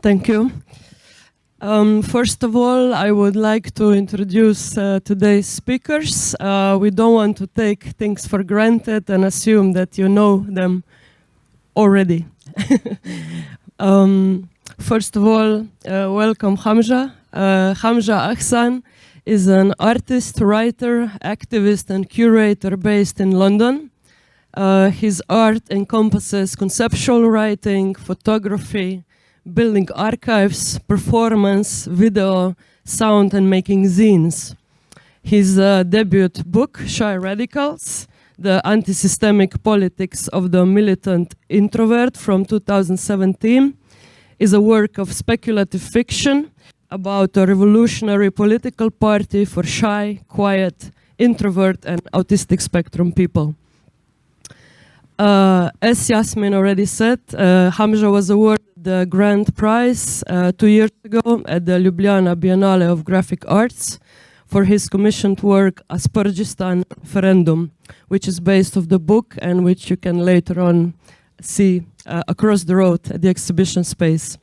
Thank you. First of all, I would like to introduce today's speakers. We don't want to take things for granted and assume that you know them already. First of all, welcome Hamja. Hamja Ahsan is an artist, writer, activist and curator based in London. His art encompasses conceptual writing, photography, building archives, performance, video, sound and making zines. His debut book, Shy Radicals, The Anti-Systemic Politics of the Militant Introvert from 2017, is a work of speculative fiction about a revolutionary political party for shy, quiet, introvert and autistic spectrum people. As Yasmin already said, Hamja was awarded the Grand Prize 2 years ago at the Ljubljana Biennale of Graphic Arts for his commissioned work Aspergistan Referendum, which is based on the book and which you can later on see across the road at the exhibition space.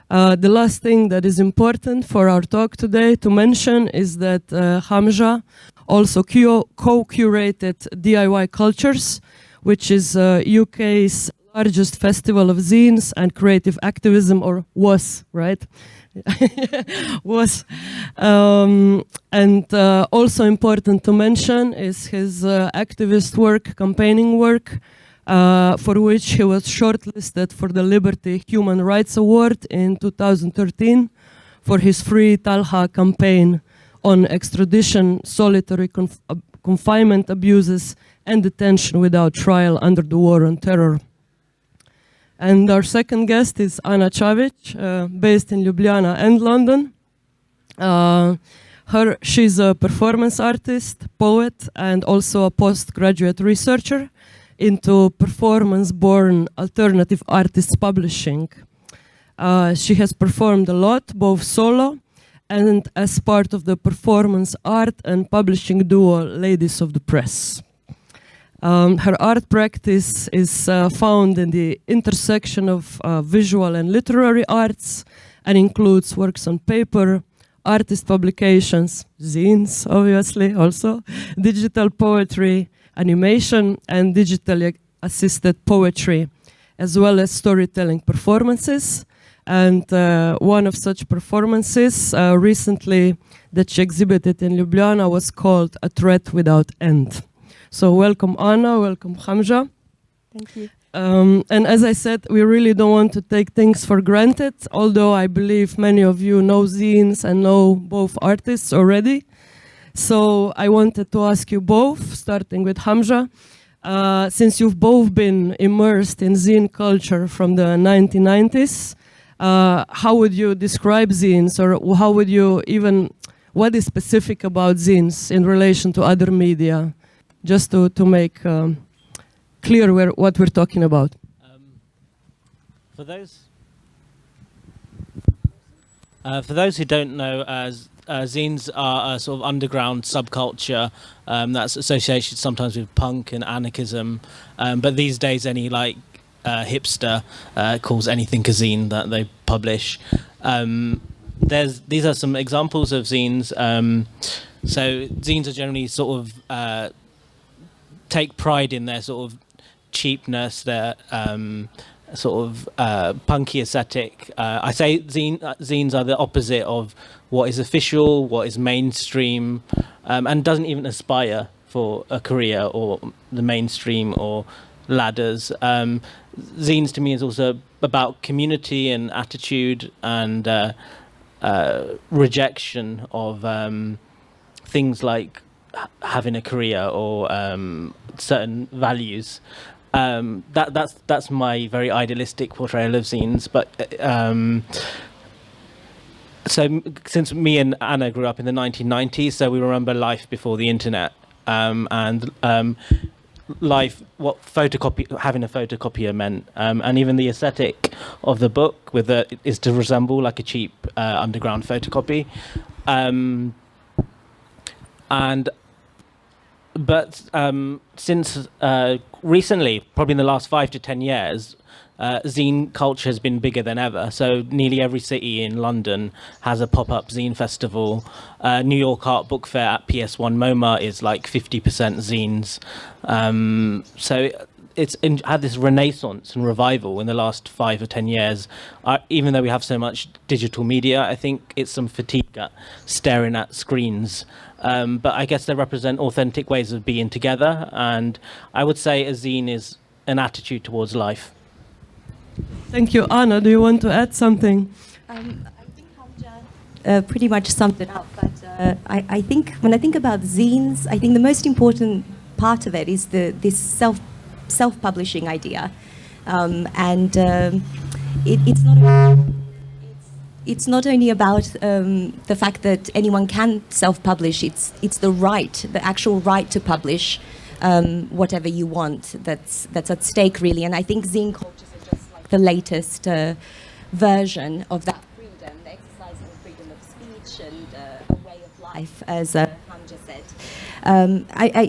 The last thing that is important for our talk today to mention is that Hamja also co-curated DIY Cultures, which is UK's largest festival of zines and creative activism, or was, right? Was. And also important to mention is his activist work, campaigning work, for which he was shortlisted for the Liberty Human Rights Award in 2013 for his Free Talha campaign on extradition, solitary confinement abuses, and detention without trial under the war on terror. And our second guest is Ana Čavić, based in Ljubljana and London. She's a performance artist, poet, and also a postgraduate researcher into performance-born alternative artists publishing. She has performed a lot, both solo and as part of the performance art and publishing duo Ladies of the Press. Her art practice is found in the intersection of visual and literary arts and includes works on paper, artist publications, zines obviously also, digital poetry, animation and digitally assisted poetry, as well as storytelling performances. And one of such performances recently that she exhibited in Ljubljana was called A Threat Without End. So welcome Ana, welcome Hamja. Thank you. And as I said, we really don't want to take things for granted, although I believe many of you know zines and know both artists already. So I wanted to ask you both, starting with Hamja, since you've both been immersed in zine culture from the 1990s, how would you describe zines, or how would you even, what is specific about zines in relation to other media? Just to make clear what we're talking about. For those who don't know, zines are a sort of underground subculture that's associated sometimes with punk and anarchism, but these days any hipster calls anything a zine that they publish. These are some examples of zines. So zines are generally sort of take pride in their sort of cheapness, their sort of punky aesthetic. I say zines are the opposite of what is official, what is mainstream, and doesn't even aspire for a career or the mainstream or ladders. Zines to me is also about community and attitude and rejection of things like having a career or certain values. That's my very idealistic portrayal of zines. But so since me and Ana grew up in the 1990s, so we remember life before the internet, and life, what having a photocopier meant, and even the aesthetic of the book is to resemble like a cheap underground photocopy. But since recently, probably in the last 5 to 10 years, zine culture has been bigger than ever. So nearly every city in London has a pop-up zine festival. New York Art Book Fair at PS1 MoMA is like 50% zines. So it's had this renaissance and revival in the last 5 or 10 years. Even though we have so much digital media, I think it's some fatigue at staring at screens. But I guess they represent authentic ways of being together. And I would say a zine is an attitude towards life. Thank you. Ana, do you want to add something? I think Hamja pretty much summed it up. But I think when I think about zines, I think the most important part of it is this self-publishing idea, and it's not only about the fact that anyone can self-publish. It's the right, the actual right to publish whatever you want that's at stake, really. And I think zine cultures are just like the latest version of that freedom, the exercising of freedom of speech and a way of life, as Hamja said.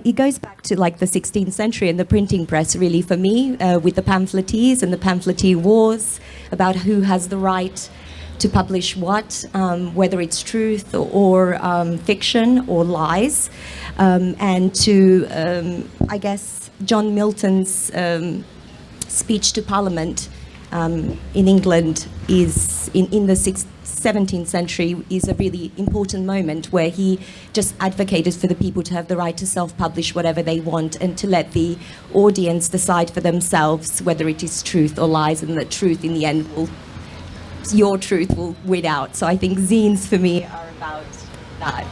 It goes back to like the 16th century and the printing press, really, for me, with the pamphleteers and the pamphleteer wars about who has the right to publish what, whether it's truth or fiction or lies, and to, I guess, John Milton's speech to Parliament in England is in the 17th century is a really important moment where he just advocated for the people to have the right to self-publish whatever they want and to let the audience decide for themselves whether it is truth or lies, and the truth in the end your truth will win out. So I think zines for me are about that.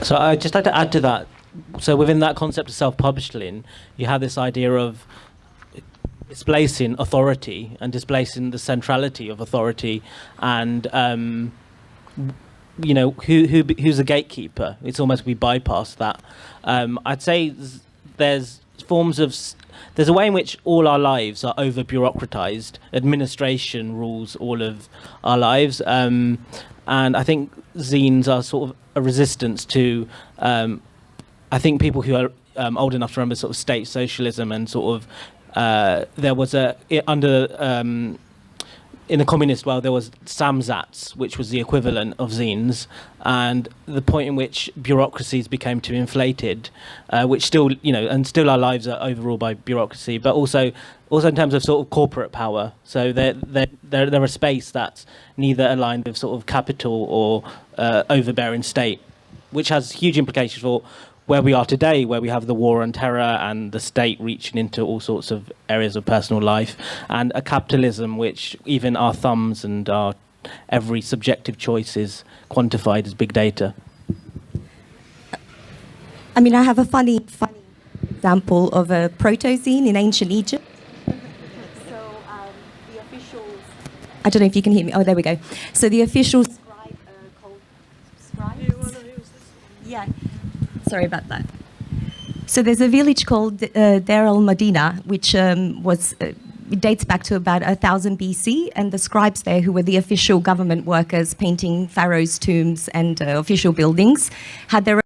So I'd just like to add to that. So within that concept of self-publishing, you have this idea of displacing authority and displacing the centrality of authority, and who's a gatekeeper. It's almost we bypass that. I'd say there's a way in which all our lives are over bureaucratized. Administration rules all of our lives, and I think zines are sort of a resistance to I think people who are old enough to remember sort of state socialism and sort of there was in the communist world, there was samizdat, which was the equivalent of zines, and the point in which bureaucracies became too inflated, which still, and still our lives are overruled by bureaucracy, but also in terms of sort of corporate power. So they're a space that's neither aligned with sort of capital or overbearing state, which has huge implications for where we are today, where we have the war on terror and the state reaching into all sorts of areas of personal life, and a capitalism which even our thumbs and our every subjective choice is quantified as big data. I mean, I have a funny example of a proto-zine in ancient Egypt. So the officials, I don't know if you can hear me. Oh, there we go. So the official scribe called scribes. Yeah. Sorry about that. So there's a village called Deir el-Medina, which it dates back to about 1000 BC, and the scribes there, who were the official government workers painting pharaohs' tombs and official buildings, had their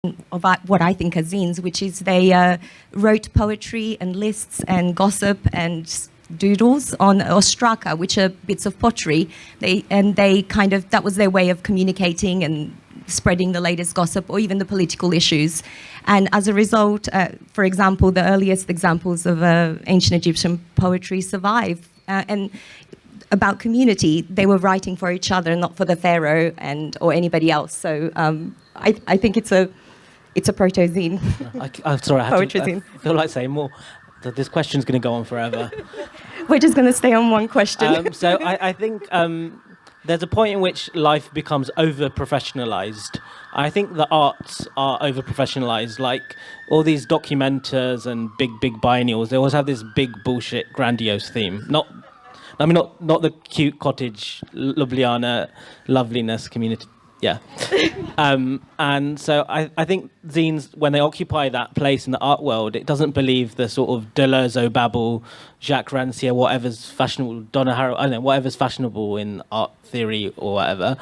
own of what I think are zines, which is they wrote poetry and lists and gossip and doodles on ostraka, which are bits of pottery. That was their way of communicating and spreading the latest gossip or even the political issues. And as a result, for example, the earliest examples of ancient Egyptian poetry survive. And about community, they were writing for each other, not for the pharaoh or anybody else. So I think it's a proto-zine. I'm sorry, I feel like saying more. This question's going to go on forever. We're just going to stay on one question. So I think there's a point in which life becomes over-professionalized. I think the arts are over-professionalized. Like all these documenters and big biennials, they always have this big bullshit grandiose theme. Not the cute cottage Ljubljana loveliness community. Yeah. And so I think zines, when they occupy that place in the art world, it doesn't believe the sort of Deleuze Babel, Jacques Rancière, whatever's fashionable, Donna Haraway, I don't know, whatever's fashionable in art theory or whatever.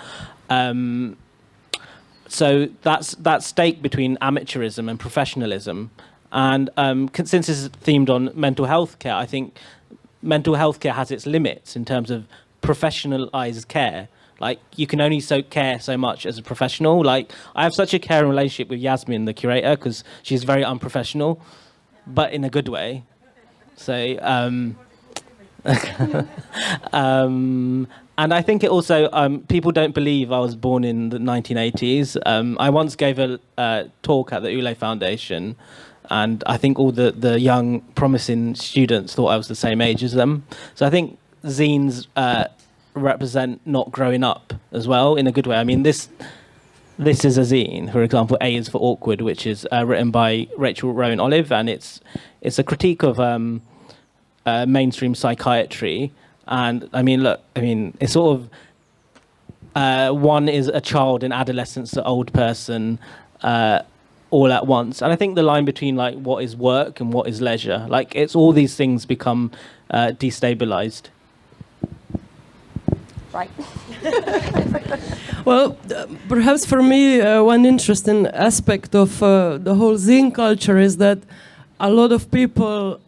So that's that stake between amateurism and professionalism. And since this is themed on mental health care, I think mental health care has its limits in terms of professionalized care. Like, you can only care so much as a professional. Like, I have such a caring relationship with Yasmin, the curator, because she's very unprofessional, but in a good way. So, and I think it also, people don't believe I was born in the 1980s. I once gave a talk at the ULE Foundation, and I think all the young, promising students thought I was the same age as them. So I think zines represent not growing up as well, in a good way. I mean, this is a zine, for example. A is for Awkward, which is written by Rachel Rowan Olive, and it's a critique of mainstream psychiatry. And I mean, look, I mean, it's sort of one is a child, an adolescence, an old person, all at once. And I think the line between like what is work and what is leisure, like it's all these things become destabilized. Right. Well, perhaps for me, one interesting aspect of the whole zine culture is that a lot of people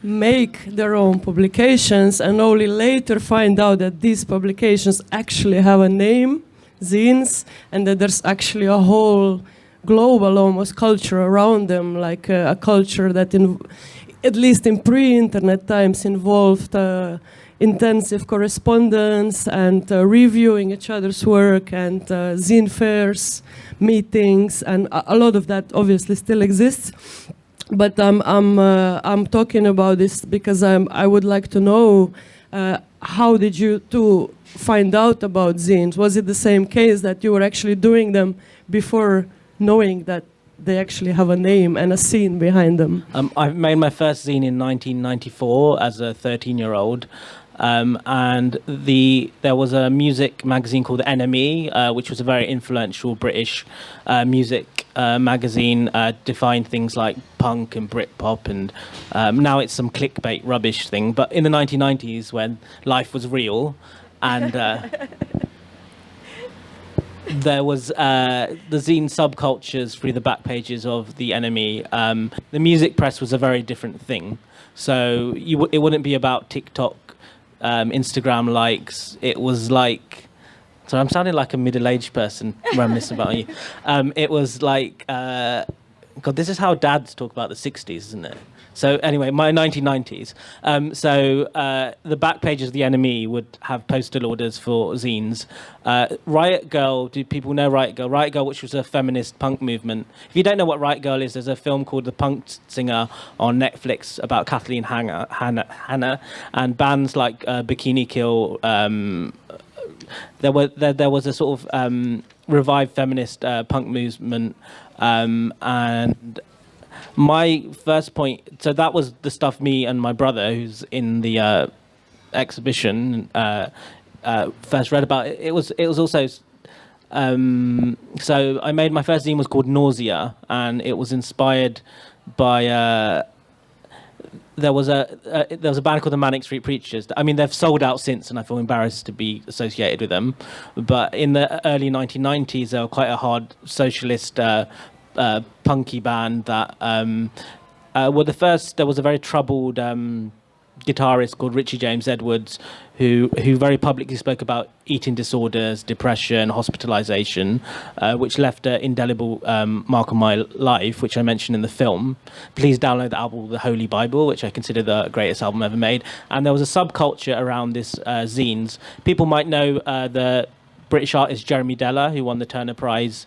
make their own publications and only later find out that these publications actually have a name, zines, and that there's actually a whole global almost culture around them, like a culture that, at least in pre-internet times, involved intensive correspondence and reviewing each other's work and zine fairs, meetings, and a lot of that obviously still exists. But I'm talking about this because I would like to know how did you two find out about zines? Was it the same case that you were actually doing them before knowing that they actually have a name and a scene behind them? I made my first zine in 1994 as a 13-year-old. And there was a music magazine called Enemy, which was a very influential British music magazine, defined things like punk and Britpop, and now it's some clickbait rubbish thing. But in the 1990s, when life was real, and there was the zine subcultures through the back pages of the Enemy. The music press was a very different thing. So it wouldn't be about TikTok, Instagram likes. It was like, so I'm sounding like a middle-aged person reminisce about you. It was like, God, this is how dads talk about the 60s, isn't it? So anyway, my 1990s. The back pages of the Enemy would have postal orders for zines. Riot Girl, do people know Riot Girl? Riot Girl, which was a feminist punk movement. If you don't know what Riot Girl is, there's a film called The Punk Singer on Netflix about Kathleen Hanna, and bands like Bikini Kill. There was a sort of revived feminist punk movement, and my first point, so that was the stuff me and my brother, who's in the exhibition, first read about. It was also, so I made my first zine was called Nausea, and it was inspired by, there was a band called the Manic Street Preachers. I mean, they've sold out since, and I feel embarrassed to be associated with them. But in the early 1990s, they were quite a hard socialist punky band that were the first. There was a very troubled guitarist called Richie James Edwards who very publicly spoke about eating disorders, depression, hospitalization, which left an indelible mark on my life, which I mentioned in the film. Please download the album The Holy Bible, which I consider the greatest album ever made. And there was a subculture around this zines. People might know the British artist Jeremy Deller, who won the Turner Prize.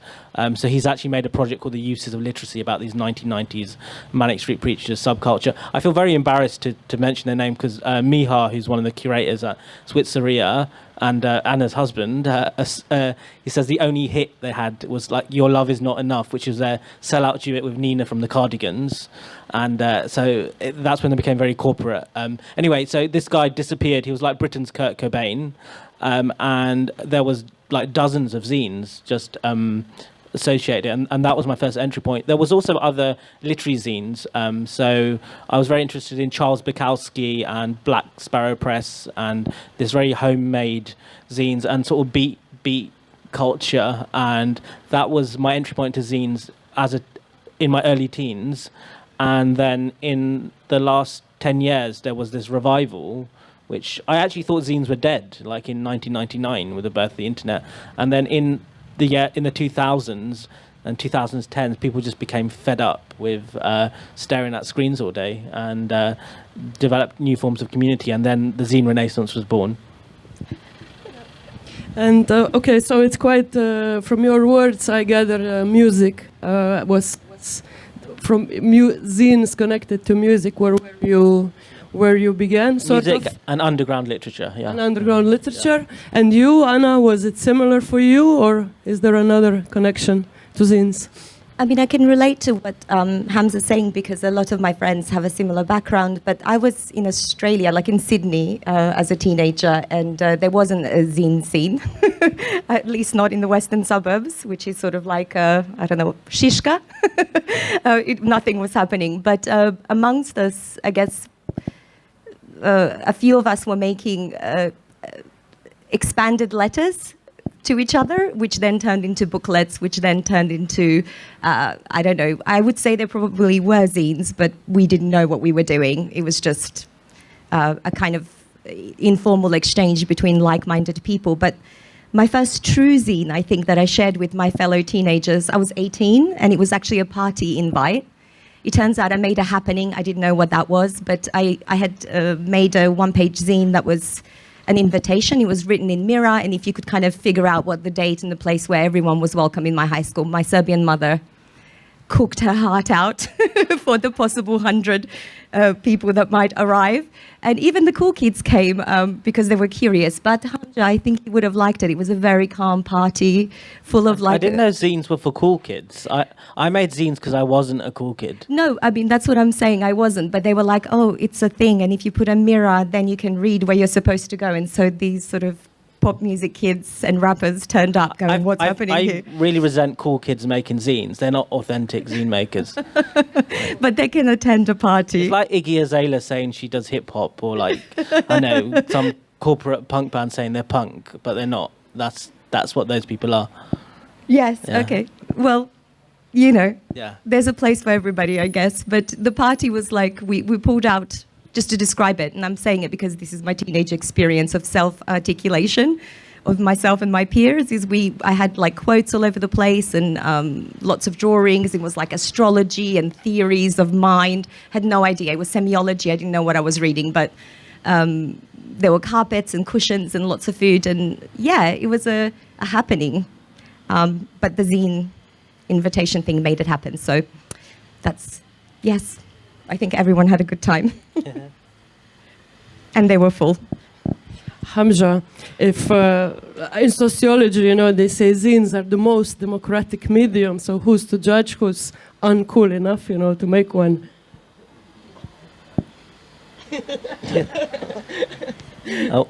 So he's actually made a project called The Uses of Literacy about these 1990s Manic Street Preachers subculture. I feel very embarrassed to mention their name because Miha, who's one of the curators at Switzeria, and Anna's husband, he says the only hit they had was like Your Love Is Not Enough, which was their sellout duet with Nina from the Cardigans. And that's when they became very corporate. Anyway, so this guy disappeared. He was like Britain's Kurt Cobain. And there was like dozens of zines just associated, and that was my first entry point. There was also other literary zines, so I was very interested in Charles Bukowski and Black Sparrow Press and this very homemade zines and sort of beat culture, and that was my entry point to zines in my early teens. And then in the last 10 years, there was this revival, which I actually thought zines were dead, like in 1999 with the birth of the internet. And then in the 2000s and 2010s, people just became fed up with staring at screens all day and developed new forms of community. And then the zine renaissance was born. And okay, so it's quite, from your words, I gather music was from zines connected to music, where you began, sort Music of. and underground literature, yeah. And underground literature. Yeah. And you, Anna, was it similar for you, or is there another connection to zines? I mean, I can relate to what Hamza's saying because a lot of my friends have a similar background. But I was in Australia, like in Sydney, as a teenager, and there wasn't a zine scene, at least not in the western suburbs, which is sort of like, I don't know, Shishka. Nothing was happening. But amongst us, I guess, a few of us were making expanded letters to each other, which then turned into booklets, which then turned into, I don't know, I would say there probably were zines, but we didn't know what we were doing. It was just a kind of informal exchange between like-minded people. But my first true zine, I think, that I shared with my fellow teenagers, I was 18, and it was actually a party invite. It turns out I made a happening. I didn't know what that was, but I had made a one-page zine that was an invitation. It was written in Mira, and if you could kind of figure out what the date and the place where everyone was welcome in my high school, my Serbian mother cooked her heart out for the possible 100 people that might arrive. And even the cool kids came because they were curious. But Hamja, I think he would have liked it. It was a very calm party full of like... I didn't know zines were for cool kids. I made zines because I wasn't a cool kid. No, I mean, that's what I'm saying. I wasn't. But they were like, oh, it's a thing. And if you put a mirror, then you can read where you're supposed to go. And so these sort of pop music kids and rappers turned up going, what's happening here? I really resent cool kids making zines. They're not authentic zine makers. But they can attend a party. It's like Iggy Azalea saying she does hip hop, or like, I know, some corporate punk band saying they're punk, but they're not. That's what those people are. Yes, Yeah. okay. Well, you know, Yeah. there's a place for everybody, I guess. But the party was like, we pulled out, just to describe it, and I'm saying it because this is my teenage experience of self-articulation of myself and my peers, is I had like quotes all over the place and lots of drawings. It was like astrology and theories of mind. Had no idea. It was semiology. I didn't know what I was reading, but there were carpets and cushions and lots of food. And yeah, it was a happening. But the zine invitation thing made it happen. So that's, yes, I think everyone had a good time. And they were full. Hamja, if in sociology, you know, they say zines are the most democratic medium, so who's to judge who's uncool enough, you know, to make one?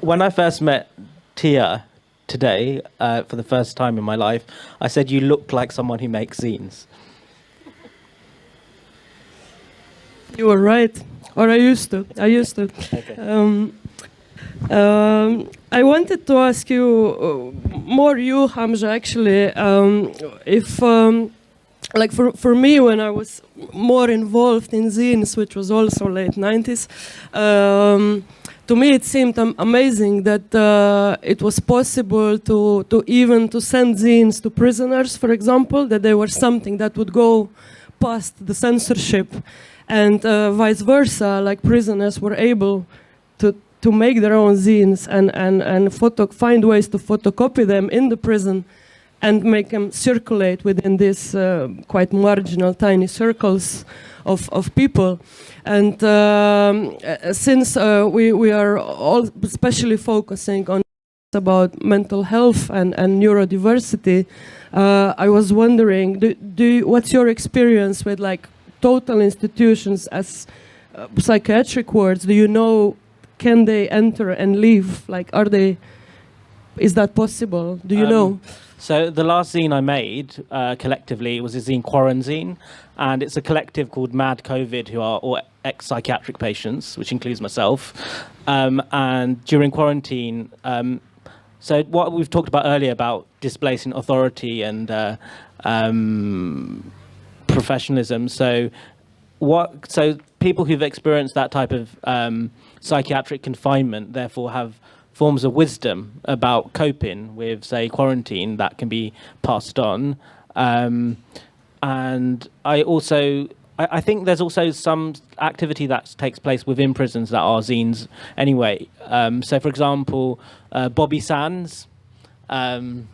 When I first met Tia today, for the first time in my life, I said, you look like someone who makes zines. You were right, or I used to. Okay. I wanted to ask you, more you, Hamja, actually, if, like for me, when I was more involved in zines, which was also late 90s, to me it seemed amazing that it was possible to even to send zines to prisoners, for example, that they were something that would go past the censorship. And vice versa, like prisoners were able to make their own zines and find ways to photocopy them in the prison and make them circulate within these quite marginal, tiny circles of people. And since we are all especially focusing on about mental health and neurodiversity, I was wondering, what's your experience with like total institutions as psychiatric wards? Do you know, can they enter and leave? Like, is that possible? Do you know? So the last zine I made collectively was a zine Quarantine, and it's a collective called Mad COVID, who are all ex-psychiatric patients, which includes myself. And during quarantine, so what we've talked about earlier about displacing authority and professionalism. So so people who've experienced that type of psychiatric confinement therefore have forms of wisdom about coping with, say, quarantine that can be passed on. And I think there's also some activity that takes place within prisons that are zines anyway. So, for example, Bobby Sands, the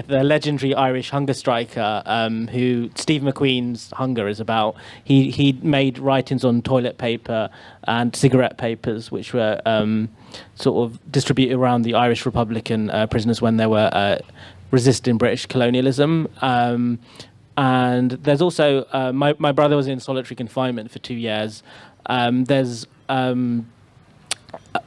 legendary Irish hunger striker, who Steve McQueen's Hunger is about. He made writings on toilet paper and cigarette papers, which were sort of distributed around the Irish Republican prisoners when they were resisting British colonialism. And there's also my brother was in solitary confinement for 2 years. There's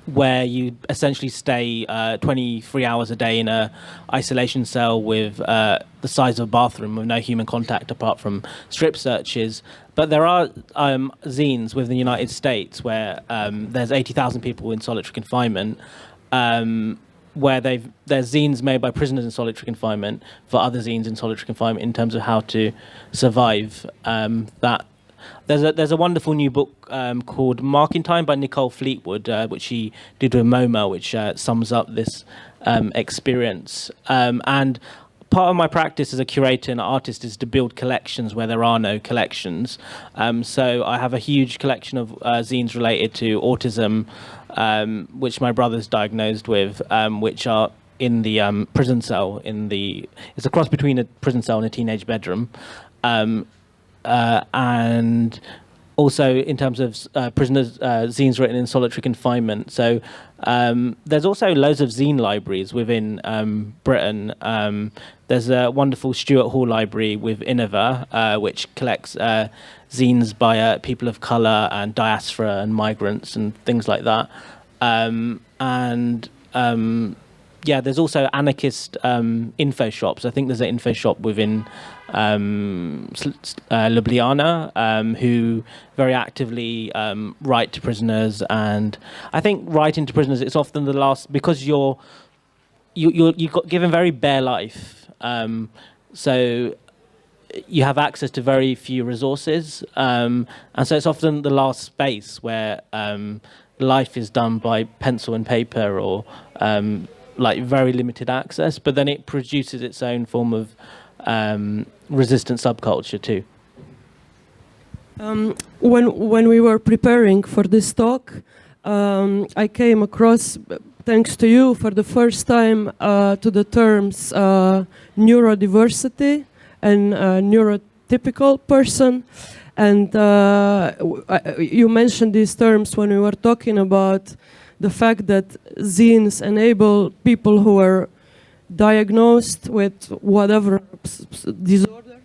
where you essentially stay 23 hours a day in a isolation cell with the size of a bathroom with no human contact apart from strip searches. But there are zines within the United States where there's 80,000 people in solitary confinement, where there's zines made by prisoners in solitary confinement for other zines in solitary confinement in terms of how to survive that. There's a wonderful new book called Marking Time by Nicole Fleetwood, which she did with MoMA, which sums up this experience. And part of my practice as a curator and artist is to build collections where there are no collections. So I have a huge collection of zines related to autism, which my brother's diagnosed with, which are in the prison cell. It's a cross between a prison cell and a teenage bedroom. And also in terms of prisoners, zines written in solitary confinement. So there's also loads of zine libraries within Britain. There's a wonderful Stuart Hall library with Innova, which collects zines by people of colour and diaspora and migrants and things like that. Yeah, there's also anarchist info shops. I think there's an info shop within Ljubljana who very actively write to prisoners. And I think writing to prisoners, it's often the last, because you got given very bare life. So you have access to very few resources. And so it's often the last space where life is done by pencil and paper or like very limited access, but then it produces its own form of resistant subculture too. When we were preparing for this talk, I came across, thanks to you, for the first time to the terms neurodiversity and neurotypical person. And you mentioned these terms when we were talking about the fact that zines enable people who are diagnosed with whatever disorder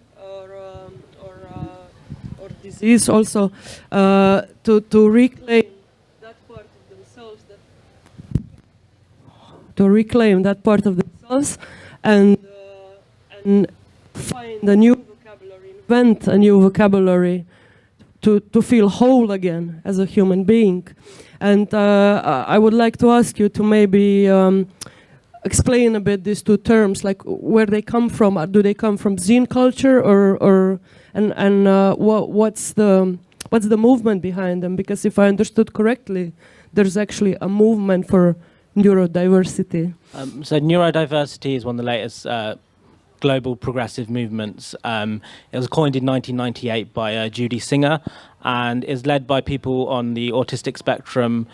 or disease also to reclaim that part of themselves, and find a new vocabulary, invent a new vocabulary to feel whole again as a human being. And I would like to ask you to maybe explain a bit these two terms, like where they come from. Do they come from zine culture, what's the movement behind them? Because if I understood correctly, there's actually a movement for neurodiversity. So neurodiversity is one of the latest global progressive movements. It was coined in 1998 by Judy Singer, and is led by people on the autistic spectrum,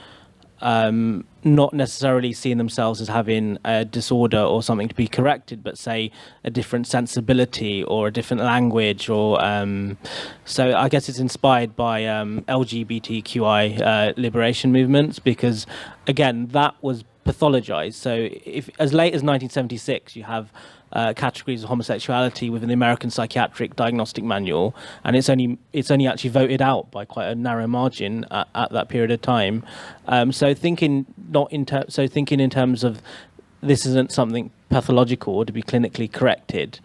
not necessarily seeing themselves as having a disorder or something to be corrected, but say a different sensibility or a different language, or so I guess it's inspired by LGBTQI liberation movements, because again that was pathologized. So if as late as 1976 you have categories of homosexuality within the American Psychiatric Diagnostic Manual, and it's only actually voted out by quite a narrow margin at that period of time. So thinking in terms of this isn't something pathological or to be clinically corrected.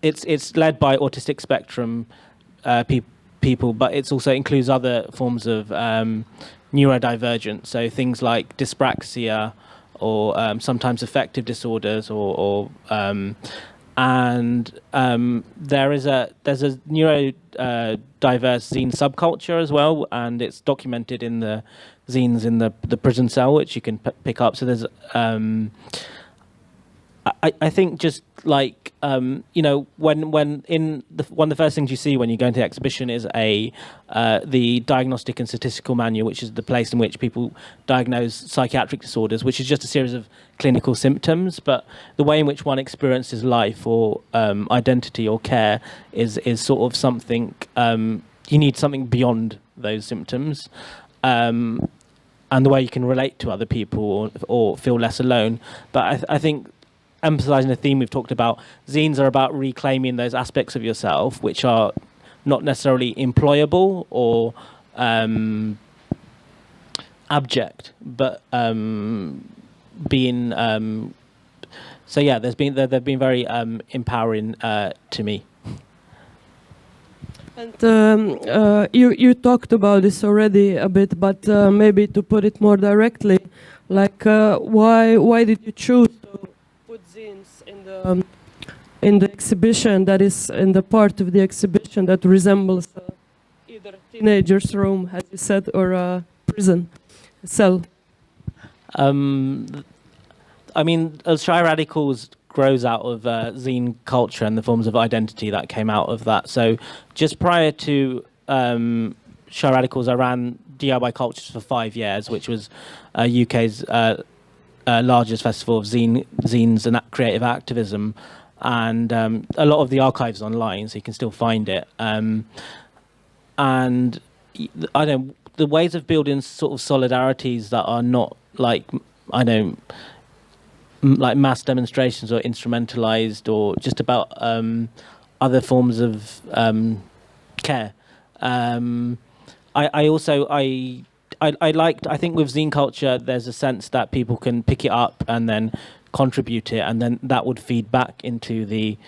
It's led by autistic spectrum people, but it also includes other forms of neurodivergence. So things like dyspraxia, or sometimes affective disorders, or and there's a neurodiverse zine subculture as well, and it's documented in the zines in the prison cell, which you can pick up. So there's I think just like when one of the first things you see when you go into the exhibition is the Diagnostic and Statistical Manual, which is the place in which people diagnose psychiatric disorders, which is just a series of clinical symptoms. But the way in which one experiences life or identity or care is sort of something you need something beyond those symptoms. And the way you can relate to other people or feel less alone. But I think, emphasizing the theme we've talked about, zines are about reclaiming those aspects of yourself which are not necessarily employable or abject, but being so yeah, they've been very empowering to me. And you talked about this already a bit, but maybe to put it more directly, like why did you choose to put zines in the exhibition, that is in the part of the exhibition that resembles either a teenager's room, as you said, or a prison cell? I mean, Shy Radicals grows out of zine culture and the forms of identity that came out of that. So just prior to Shy Radicals, I ran DIY Cultures for 5 years, which was UK's largest festival of zines and creative activism. And a lot of the archive's online, so you can still find it. And I don't, the ways of building sort of solidarities that are not like, like mass demonstrations or instrumentalized or just about other forms of care. I think with zine culture, there's a sense that people can pick it up and then contribute it, and then that would feed back into the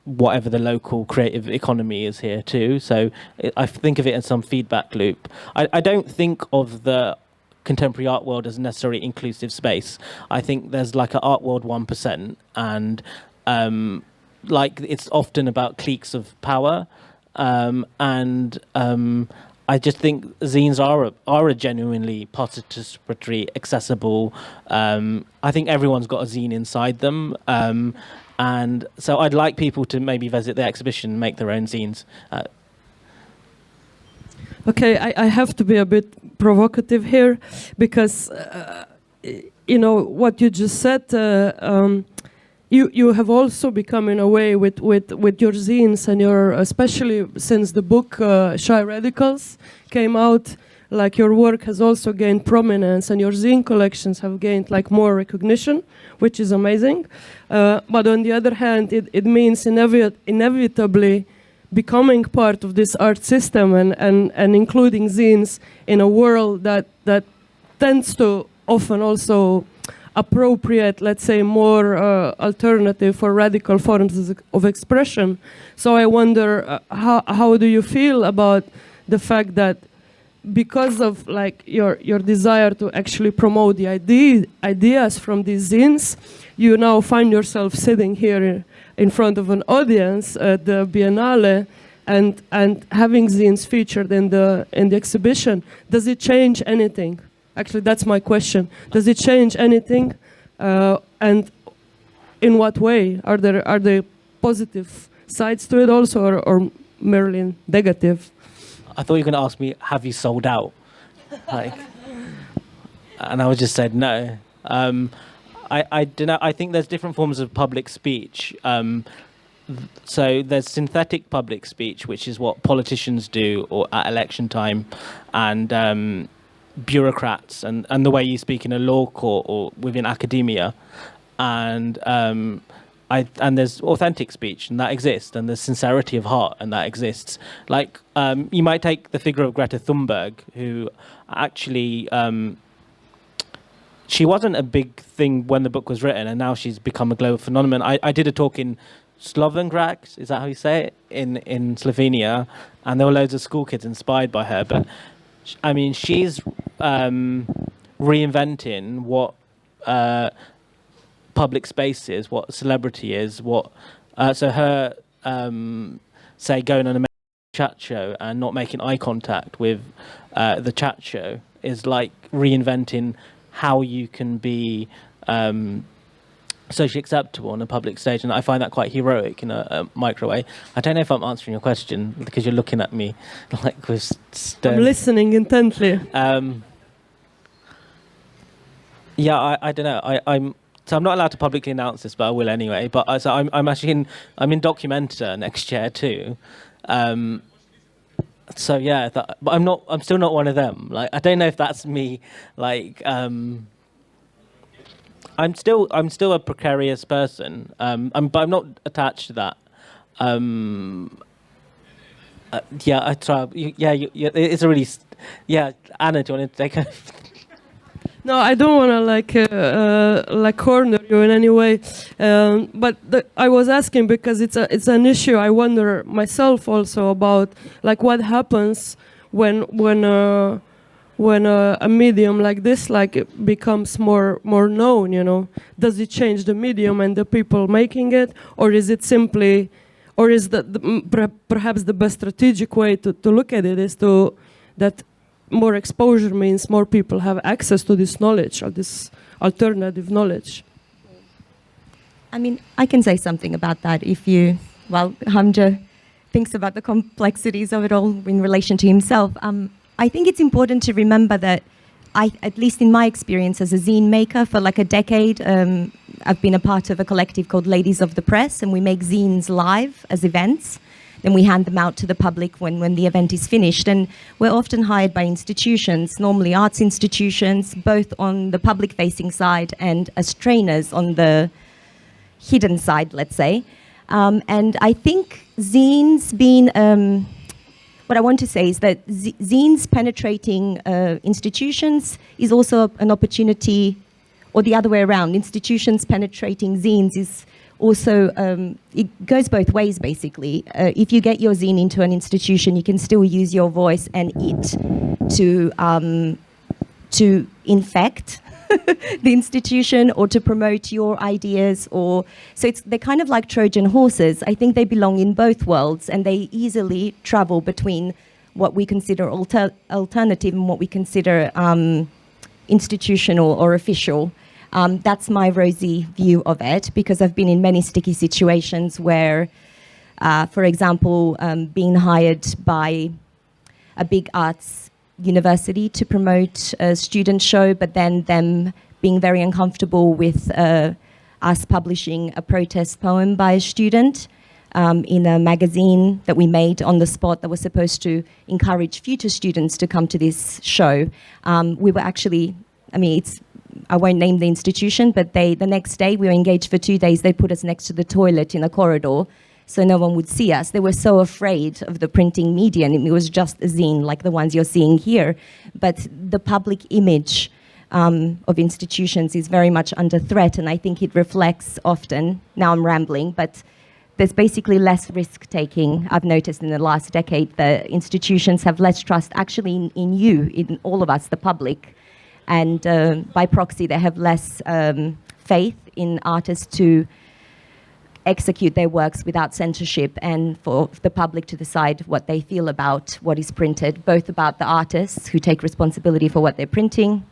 whatever the local creative economy is here too. So I think of it as some feedback loop. I don't think of the contemporary art world as necessarily inclusive space. I think there's like an art world 1%, and like it's often about cliques of power, and I just think zines are a genuinely participatory, accessible. I think everyone's got a zine inside them, and so I'd like people to maybe visit the exhibition and make their own zines. Okay, I have to be a bit provocative here, because what you just said, you have also become, in a way, with your zines and your, especially since the book Shy Radicals came out, like your work has also gained prominence, and your zine collections have gained like more recognition, which is amazing. But on the other hand, it means inevitably becoming part of this art system and including zines in a world that tends to often also appropriate, let's say, more alternative or radical forms of expression. So I wonder, how do you feel about the fact that because of like your desire to actually promote the ideas from these zines, you now find yourself sitting here in front of an audience at the Biennale and having zines featured in the exhibition? Does it change anything? Actually, that's my question. Does it change anything? And in what way? Are there positive sides to it also, or merely negative? I thought you were going to ask me, have you sold out? And I would just said no. I don't know. I think there's different forms of public speech. So there's synthetic public speech, which is what politicians do or at election time, and bureaucrats, and the way you speak in a law court or within academia, and there's authentic speech, and that exists, and there's sincerity of heart, and that exists. Like you might take the figure of Greta Thunberg, who actually she wasn't a big thing when the book was written, and now she's become a global phenomenon. I did a talk in Slovengrad, is that how you say it, in Slovenia, and there were loads of school kids inspired by her. But I mean, she's reinventing what public space is, what celebrity is, what so her say going on a chat show and not making eye contact with the chat show is like reinventing how you can be socially acceptable on a public stage, and I find that quite heroic in a microwave. I don't know if I'm answering your question because you're looking at me like with stone. I'm listening intently. Yeah, I don't know. I'm not allowed to publicly announce this, but I will anyway. But so I'm actually I'm in Documenta next year too. So yeah, but I'm still not one of them. Like I don't know if that's me. Like I'm still a precarious person. But I'm not attached to that. Yeah, I try. Yeah, it's a really. Yeah, Anna, do you want to take a? No, I don't want to like corner you in any way, but I was asking because it's an issue. I wonder myself also about like what happens when a medium like this it becomes more known. You know, does it change the medium and the people making it, or is it simply, or is perhaps the best strategic way to look at it is that more exposure means more people have access to this knowledge, or this alternative knowledge. I mean, I can say something about that if you, well, Hamja thinks about the complexities of it all in relation to himself. I think it's important to remember that at least in my experience as a zine maker for like a decade, I've been a part of a collective called Ladies of the Press, and we make zines live as events. Then we hand them out to the public when the event is finished. And we're often hired by institutions, normally arts institutions, both on the public-facing side and as trainers on the hidden side, let's say. And I think zines being, what I want to say is that zines penetrating institutions is also an opportunity, or the other way around, institutions penetrating zines is also, it goes both ways, basically. If you get your zine into an institution, you can still use your voice and it to infect the institution or to promote your ideas. So they're kind of like Trojan horses. I think they belong in both worlds, and they easily travel between what we consider alternative and what we consider institutional or official. That's my rosy view of it, because I've been in many sticky situations where, for example, being hired by a big arts university to promote a student show, but then them being very uncomfortable with us publishing a protest poem by a student in a magazine that we made on the spot that was supposed to encourage future students to come to this show. We were actually, I won't name the institution, but the next day, we were engaged for 2 days. They put us next to the toilet in a corridor so no one would see us. They were so afraid of the printing media, and it was just a zine like the ones you're seeing here. But the public image of institutions is very much under threat, and I think it reflects often, now I'm rambling, but there's basically less risk-taking. I've noticed in the last decade the institutions have less trust actually in you, in all of us, the public. And by proxy, they have less faith in artists to execute their works without censorship, and for the public to decide what they feel about what is printed, both about the artists who take responsibility for what they're printing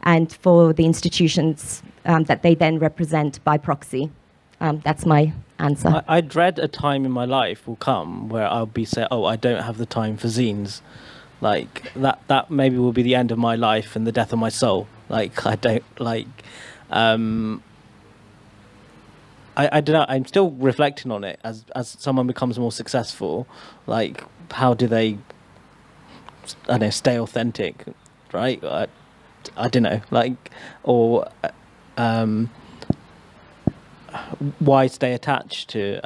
and for the institutions that they then represent by proxy. That's my answer. I dread a time in my life will come where I'll be saying, oh, I don't have the time for zines. Like that maybe will be the end of my life and the death of my soul. Like I don't like I don't know, I'm still reflecting on it as someone becomes more successful. Like how do they, I don't know, stay authentic, right? I don't know, like, or why stay attached to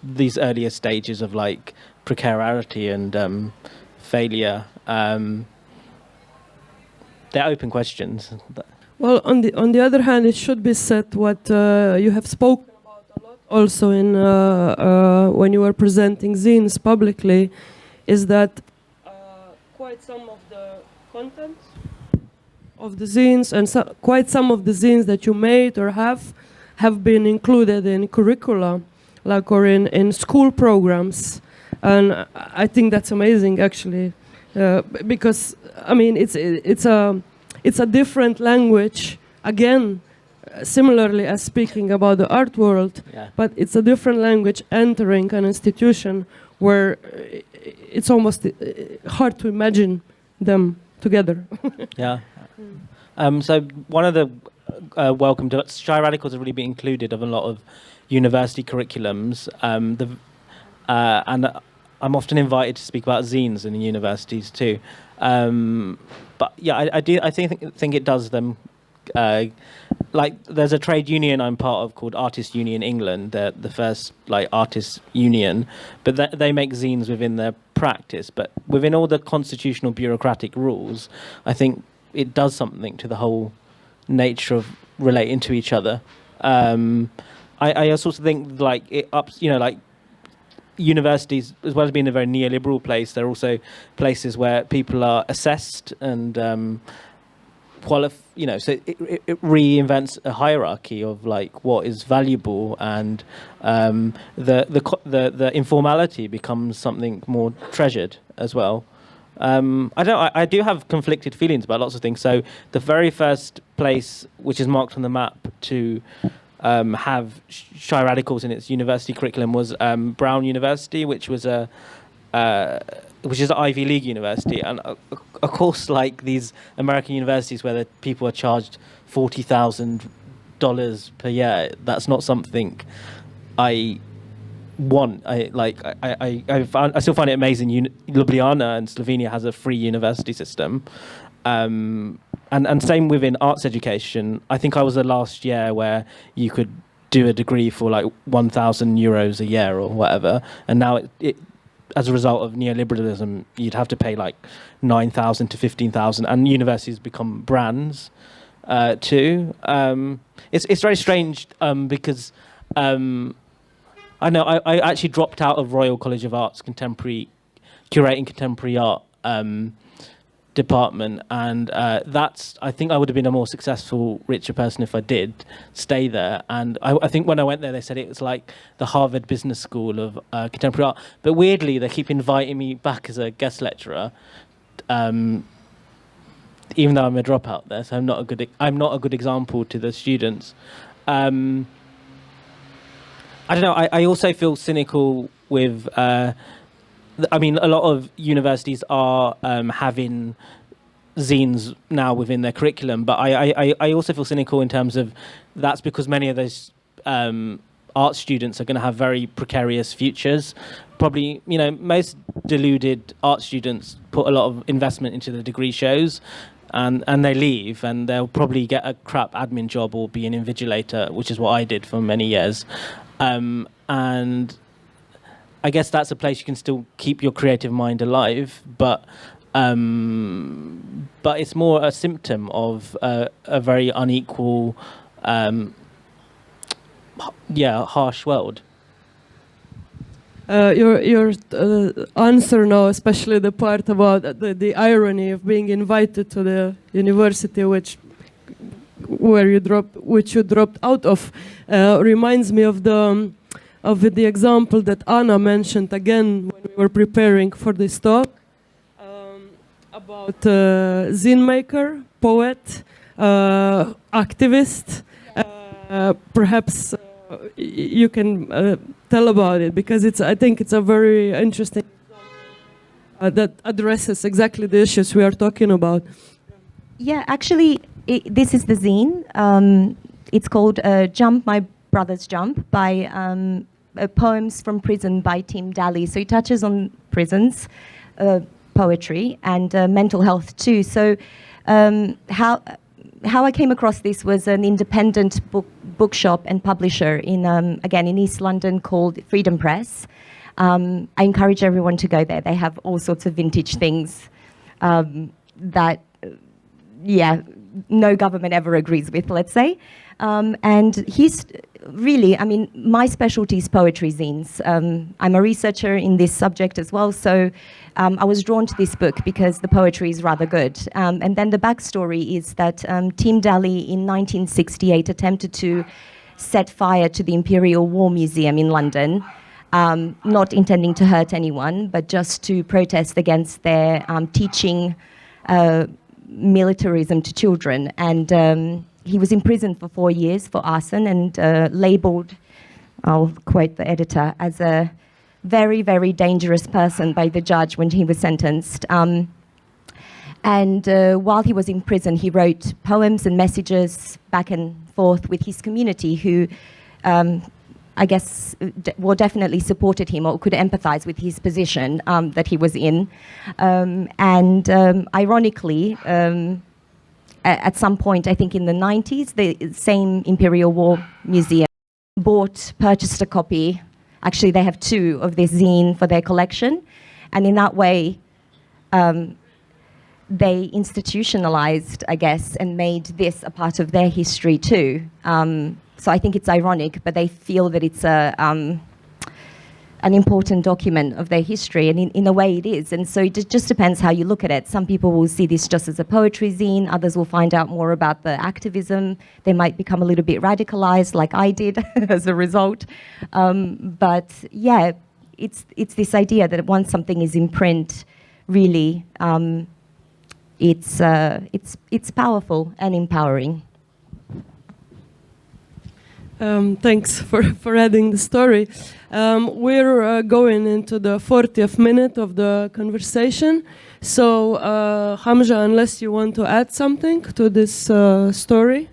these earlier stages of like precarity and failure? They're open questions. Well, on the other hand, it should be said what you have spoken about a lot also in when you were presenting zines publicly, is that quite some of the content of the zines, and quite some of the zines that you made or have been included in curricula, like or in school programs, and I think that's amazing actually, because I mean it's a different language again. Similarly as speaking about the art world, but it's a different language entering an institution where it's almost hard to imagine them together. Yeah. So one of the welcome to Shy Radicals have really been included of a lot of university curriculums, and I'm often invited to speak about zines in the universities too. But yeah, I think it does them. Like there's a trade union I'm part of called Artists Union England. They're the first like artists union, but they make zines within their practice. But within all the constitutional bureaucratic rules, I think it does something to the whole nature of relating to each other. I also think like it ups, you know, like universities, as well as being a very neoliberal place, they're also places where people are assessed and you know, so it reinvents a hierarchy of like what is valuable, and the informality becomes something more treasured as well. I do have conflicted feelings about lots of things. So the very first place which is marked on the map to have Shy Radicals in its university curriculum was Brown University, which was which is an Ivy League university, and of course, like these American universities where the people are charged $40,000 per year, that's not something I want. I still find it amazing. Ljubljana in Slovenia has a free university system, and same within arts education. I think I was the last year where you could do a degree for like €1,000 a year or whatever, and now it as a result of neoliberalism, you'd have to pay like 9,000 to 15,000, and universities become brands too. It's very strange because I know I actually dropped out of Royal College of Art's curating contemporary art department, and I think I would have been a more successful, richer person if I did stay there. And I think when I went there, they said it was like the Harvard Business School of contemporary art. But weirdly, they keep inviting me back as a guest lecturer, even though I'm a dropout there. So I'm not a good example to the students. I don't know. I also feel cynical with. I mean, a lot of universities are having zines now within their curriculum, but I also feel cynical in terms of that's because many of those art students are going to have very precarious futures. Probably, you know, most deluded art students put a lot of investment into the degree shows, and they leave, and they'll probably get a crap admin job or be an invigilator, which is what I did for many years. And I guess that's a place you can still keep your creative mind alive, but it's more a symptom of a very unequal, harsh world. Your answer now, especially the part about the irony of being invited to the university which you dropped out of, reminds me of the example that Ana mentioned again when we were preparing for this talk, about zine maker, poet, activist. Perhaps you can tell about it, because I think it's a very interesting example that addresses exactly the issues we are talking about. Yeah, actually, this is the zine. It's called Jump, My Brothers Jump, by Poems from Prison by Tim Daly. So it touches on prisons, poetry, and mental health too. So how I came across this was an independent bookshop and publisher again in East London called Freedom Press. I encourage everyone to go there. They have all sorts of vintage things that no government ever agrees with, let's say. And he's really, I mean, my specialty is poetry zines. I'm a researcher in this subject as well, so I was drawn to this book because the poetry is rather good. And then the backstory is that Team Dali in 1968 attempted to set fire to the Imperial War Museum in London, not intending to hurt anyone, but just to protest against their teaching militarism to children. And he was imprisoned for 4 years for arson and labeled, I'll quote the editor, as a very, very dangerous person by the judge when he was sentenced. And while he was in prison, he wrote poems and messages back and forth with his community who, I guess, definitely supported him or could empathize with his position that he was in. Ironically, at some point, I think in the 90s, the same Imperial War Museum purchased a copy. Actually, they have 2 of this zine for their collection. And in that way, they institutionalized, I guess, and made this a part of their history too. So I think it's ironic, but they feel that it's an important document of their history, and in a way it is. And so it just depends how you look at it. Some people will see this just as a poetry zine, others will find out more about the activism. They might become a little bit radicalized, like I did as a result. But yeah, it's this idea that once something is in print, really, it's powerful and empowering. Thanks for adding the story. We're going into the 40th minute of the conversation. So, Hamja, unless you want to add something to this story,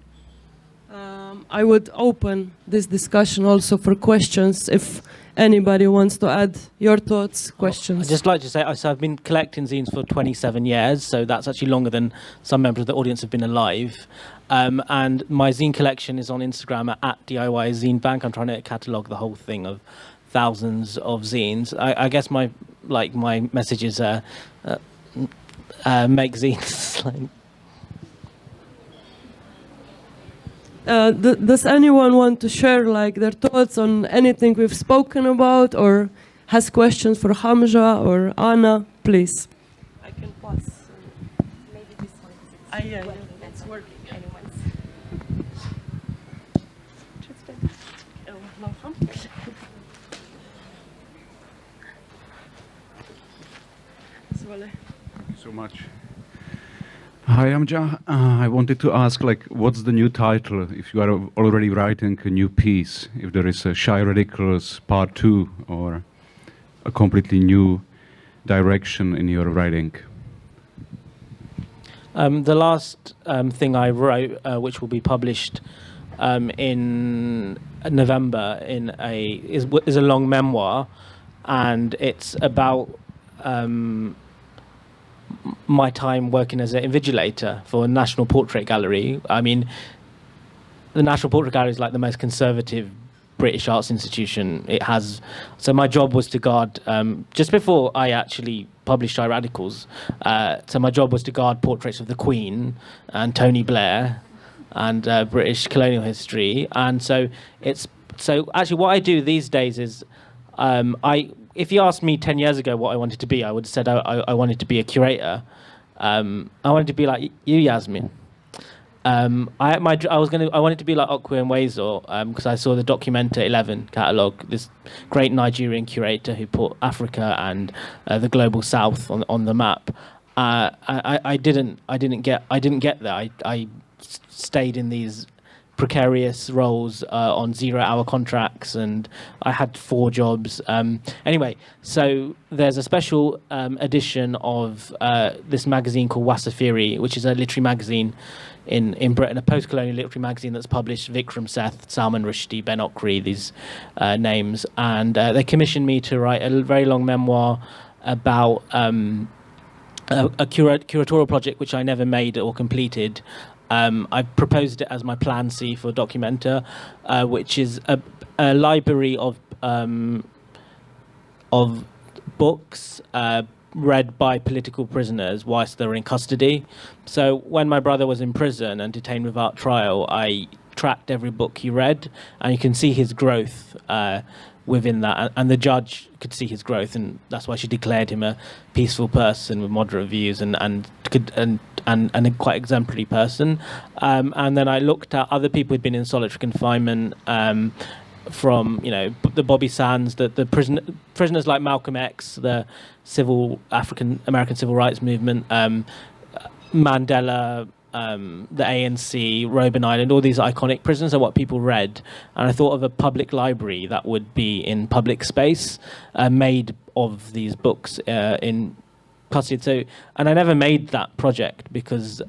I would open this discussion also for questions if anybody wants to add your thoughts, questions. I'd just like to say, so I've been collecting zines for 27 years, so that's actually longer than some members of the audience have been alive. And my zine collection is on Instagram at DIY Zine Bank. I'm trying to catalogue the whole thing of thousands of zines. I guess my message is make zines. Does anyone want to share their thoughts on anything we've spoken about, or has questions for Hamja or Ana? Please. I can pass. Maybe this one. Yeah, it's working. So much. Hi, Hamja. I wanted to ask, what's the new title? If you are already writing a new piece, if there is a Shy Radicals Part 2 or a completely new direction in your writing. The last thing I wrote, which will be published in November, is a long memoir, and it's about my time working as an invigilator for a National Portrait Gallery. I mean, the National Portrait Gallery is like the most conservative British arts institution it has. So my job was to guard, just before I actually published Shy Radicals, so my job was to guard portraits of the Queen and Tony Blair and British colonial history. And so actually what I do these days is, if you asked me 10 years ago what I wanted to be, I would have said I wanted to be a curator. I wanted to be like you, Yasmin. I wanted to be like Okwe and Wezo, because I saw the Documenta 11 catalogue, this great Nigerian curator who put Africa and the global South on the map. I didn't get there. I stayed in these precarious roles on 0-hour contracts, and I had 4 jobs. Anyway, so there's a special edition of this magazine called Wasafiri, which is a literary magazine in Britain, a post-colonial literary magazine that's published Vikram Seth, Salman Rushdie, Ben Okri, these names. And they commissioned me to write a very long memoir about a curatorial project which I never made or completed. I proposed it as my Plan C for Documenta, which is a library of books, read by political prisoners whilst they were in custody. So when my brother was in prison and detained without trial, I tracked every book he read, and you can see his growth within that, and the judge could see his growth, and that's why she declared him a peaceful person with moderate views and a quite exemplary person. And then I looked at other people who'd been in solitary confinement, from the Bobby Sands, the prisoners like Malcolm X, the African American civil rights movement, Mandela, the ANC, Robben Island, all these iconic prisons are what people read. And I thought of a public library that would be in public space, made of these books in custody. So, and I never made that project because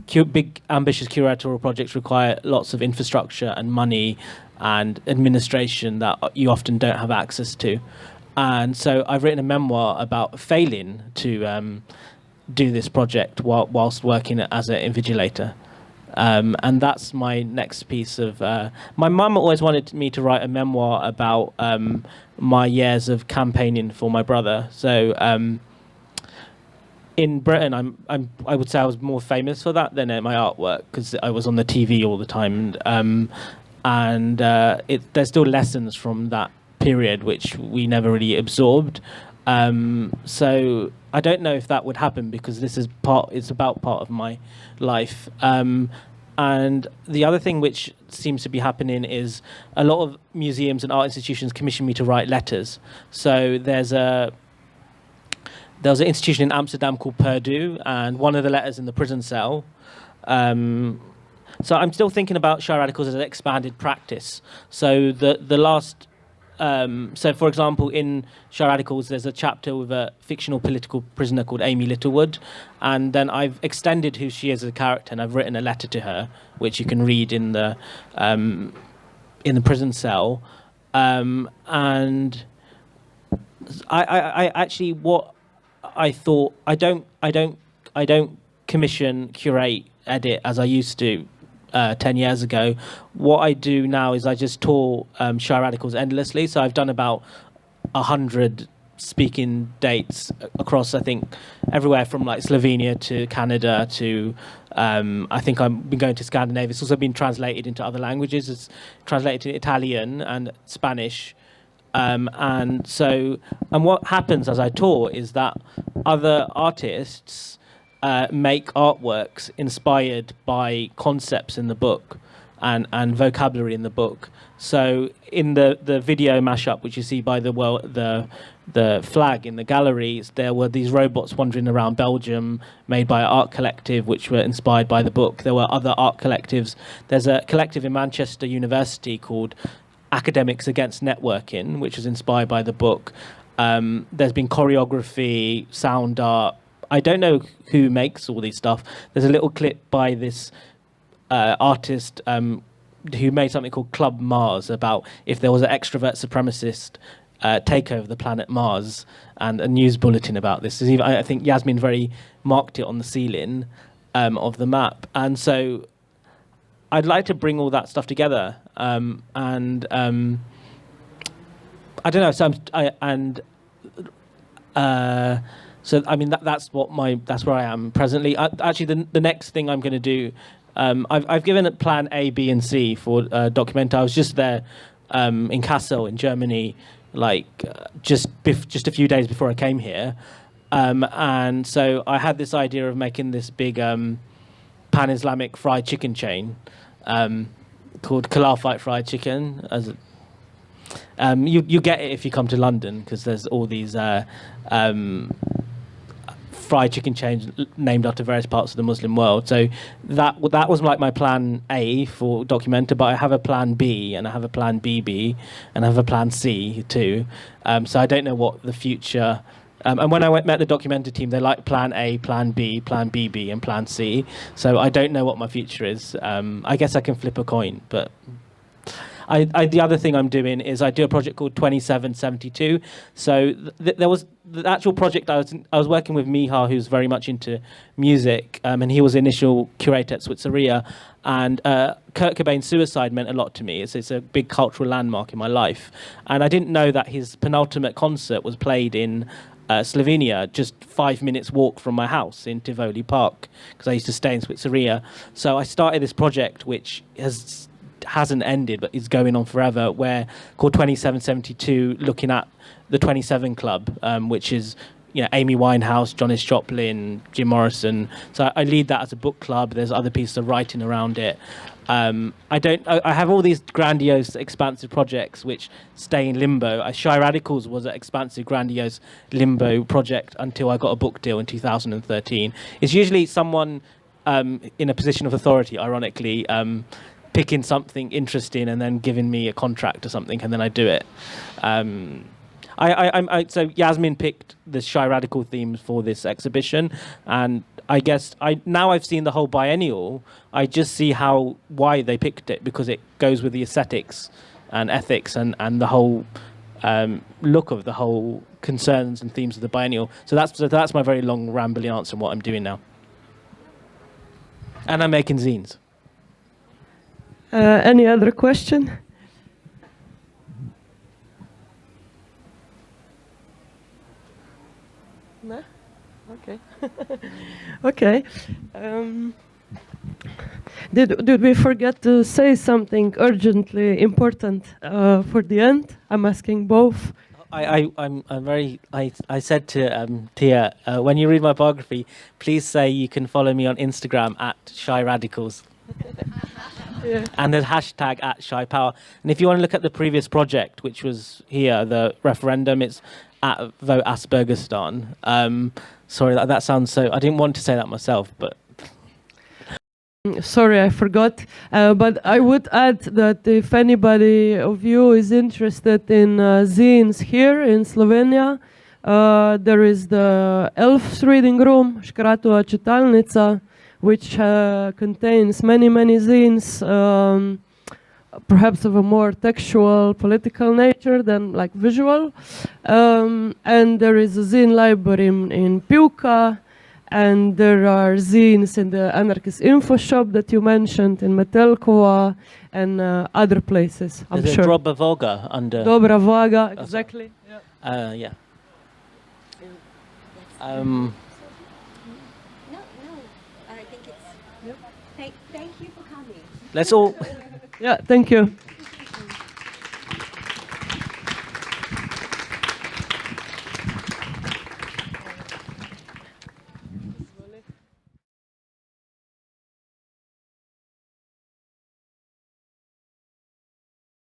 big, ambitious curatorial projects require lots of infrastructure and money and administration that you often don't have access to. And so I've written a memoir about failing to do this project whilst working as an invigilator. And that's my next piece of... my mum always wanted me to write a memoir about my years of campaigning for my brother. So in Britain, I would say I was more famous for that than my artwork, because I was on the TV all the time. And there's still lessons from that period which we never really absorbed. So I don't know if that would happen, because it's about part of my life. And the other thing which seems to be happening is a lot of museums and art institutions commission me to write letters. So there was an institution in Amsterdam called Purdue, and one of the letters in the prison cell. So I'm still thinking about Shy Radicals as an expanded practice. So the last... so, for example, in Shy Radicals, there's a chapter with a fictional political prisoner called Amy Littlewood, and then I've extended who she is as a character, and I've written a letter to her, which you can read in the prison cell. And I actually, what I thought, I don't commission, curate, edit as I used to 10 years ago. What I do now is I just tour Shy Radicals endlessly. So I've done about 100 speaking dates across, I think, everywhere from like Slovenia to Canada to I think I've been going to Scandinavia. It's also been translated into other languages. It's translated to Italian and Spanish. And what happens as I tour is that other artists make artworks inspired by concepts in the book and vocabulary in the book. So in the video mashup, which you see by the flag in the galleries, there were these robots wandering around Belgium made by an art collective which were inspired by the book. There were other art collectives. There's a collective in Manchester University called Academics Against Networking, which was inspired by the book. There's been choreography, sound art. I don't know who makes all these stuff. There's a little clip by this artist who made something called Club Mars, about if there was an extrovert supremacist take over the planet Mars, and a news bulletin about this. I think Yasmin very marked it on the ceiling of the map. And so I'd like to bring all that stuff together. I don't know. So I mean that's where I am presently. Actually, the next thing I'm going to do, I've given it plan A, B, and C for Documenta. I was just there in Kassel in Germany, just a few days before I came here, and so I had this idea of making this big pan-Islamic fried chicken chain called Khilafite Fried Chicken. You get it if you come to London, because there's all these fried chicken chains named after various parts of the Muslim world. So that was like my plan A for Documenta, but I have a plan B, and I have a plan BB, and I have a plan C too. So I don't know what the future... and when I met the Documenta team, they like plan A, plan B, plan BB, and plan C. So I don't know what my future is. I guess I can flip a coin, but... the other thing I'm doing is I do a project called 2772. So there was the actual project I was working with Miha, who's very much into music, and he was the initial curator at Switzeria. And Kurt Cobain's suicide meant a lot to me. It's a big cultural landmark in my life. And I didn't know that his penultimate concert was played in Slovenia, just 5 minutes walk from my house in Tivoli Park, because I used to stay in Switzerria. So I started this project which hasn't ended but is going on forever, called 2772, looking at the 27 Club, which is, you know, Amy Winehouse, Janis Joplin, Jim Morrison. So I lead that as a book club. There's other pieces of writing around it. I have all these grandiose, expansive projects which stay in limbo. Shy Radicals was an expansive, grandiose limbo project until I got a book deal in 2013. It's usually someone in a position of authority, ironically, picking something interesting and then giving me a contract or something, and then I do it. So Yasmin picked the Shy Radical themes for this exhibition, and I guess now I've seen the whole biennial, I just see why they picked it, because it goes with the aesthetics and ethics and the whole look of the whole concerns and themes of the biennial. So that's my very long rambling answer on what I'm doing now. And I'm making zines. Any other question? No? Okay. Okay. Did we forget to say something urgently important for the end? I'm asking both. I said to Tia, when you read my biography, please say you can follow me on Instagram at Shy Radicals. Yeah. And the hashtag at Shy Power. And if you want to look at the previous project, which was here, the referendum, it's at Vote Aspergerstan. Sorry, that sounds so... I didn't want to say that myself, but... Sorry, I forgot. But I would add that if anybody of you is interested in zines here in Slovenia, there is the Elf's reading room, Škratova čitalnica, which contains many zines, perhaps of a more textual, political nature than like visual. And there is a zine library in Pivka, and there are zines in the Anarchist Info Shop that you mentioned in Metelkova and other places, I'm sure. Dobra Voga under... Dobra Voga, exactly. Yeah. Thank you for coming. Let's all... Yeah, thank you.